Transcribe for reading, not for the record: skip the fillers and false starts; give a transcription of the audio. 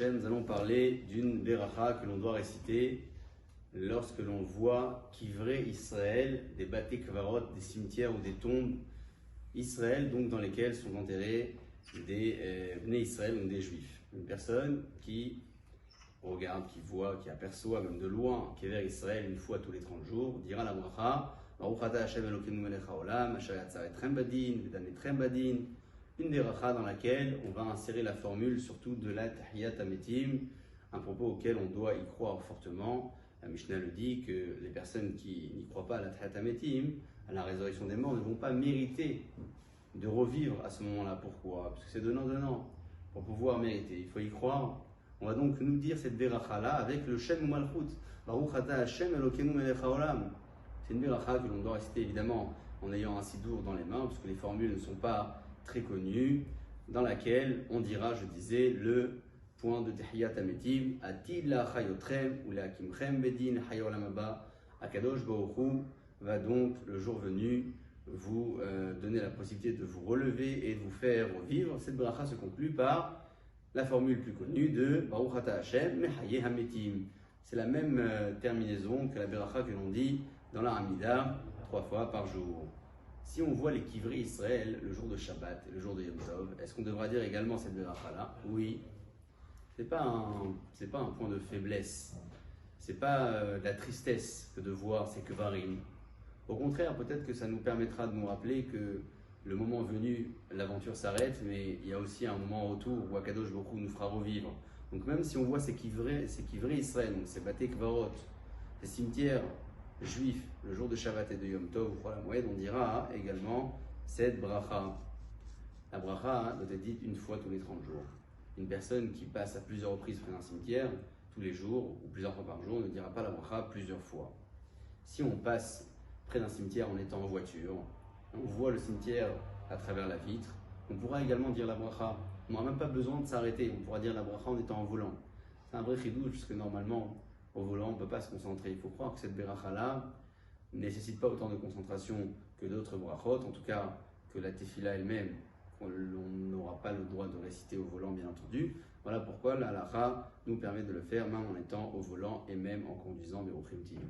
Hashem, nous allons parler d'une beracha que l'on doit réciter lorsque l'on voit Kivrei Israël, des bâtés kvarot, des cimetières ou des tombes Israël, donc dans lesquelles sont enterrés des Bnei Israël, donc des Juifs. Une personne qui regarde, qui voit, qui aperçoit même de loin Kivrei Israël une fois tous les 30 jours, dira la bracha Baruch ata Hashem Elokeinu melech haolam, asher yatzar etrem badin, vedan etrem badin. Une des rachas dans laquelle on va insérer la formule surtout de la Tahiyat Hametim, un propos auquel on doit y croire fortement. La Mishnah le dit que les personnes qui n'y croient pas à la Tahiyat Hametim, à la résurrection des morts, ne vont pas mériter de revivre à ce moment-là. Pourquoi? Parce que c'est donnant. Pour pouvoir mériter, il faut y croire. On va donc nous dire cette beracha-là avec le Shem Malchut. Baruch ata Hashem Elokeinu melech haolam. C'est une beracha que l'on doit réciter évidemment en ayant un sidour dans les mains, parce que les formules ne sont pas très connue, dans laquelle on dira, je disais, le point de Tahiyat Hametim, Atid la chayotrem ou la kimchem bedin chayolam haba, Akadosh Baruch Hu va donc le jour venu vous donner la possibilité de vous relever et de vous faire revivre. Cette bracha se conclut par la formule plus connue de Baruch ata Hashem mechaye hametim. C'est la même terminaison que la bracha que l'on dit dans la Hamida 3 fois par jour. Si on voit les Kivrei Israël le jour de Shabbat et le jour de Yom Tov, est-ce qu'on devra dire également cette beracha-là? Oui. C'est pas un point de faiblesse. C'est pas de la tristesse que de voir ces Kvarim. Au contraire, peut-être que ça nous permettra de nous rappeler que le moment venu, l'aventure s'arrête, mais il y a aussi un moment autour où Akadosh Baruch Hu nous fera revivre. Donc même si on voit ces Kivrei Israël, donc ces Baté Kvarot, ces cimetières juif, le jour de Shabbat et de Yom Tov, ou la Moed, on dira également cette bracha. La bracha doit être dite une fois tous les 30 jours. Une personne qui passe à plusieurs reprises près d'un cimetière, tous les jours, ou plusieurs fois par jour, ne dira pas la bracha plusieurs fois. Si on passe près d'un cimetière en étant en voiture, on voit le cimetière à travers la vitre, on pourra également dire la bracha. On n'aura même pas besoin de s'arrêter, on pourra dire la bracha en étant en volant. C'est un vrai chidouche, parce que normalement, au volant, on ne peut pas se concentrer. Il faut croire que cette beracha-là ne nécessite pas autant de concentration que d'autres brachot, en tout cas que la tefila elle-même, on n'aura pas le droit de réciter au volant, bien entendu. Voilà pourquoi la halakha nous permet de le faire même en étant au volant et même en conduisant des Beruchim Tihyu.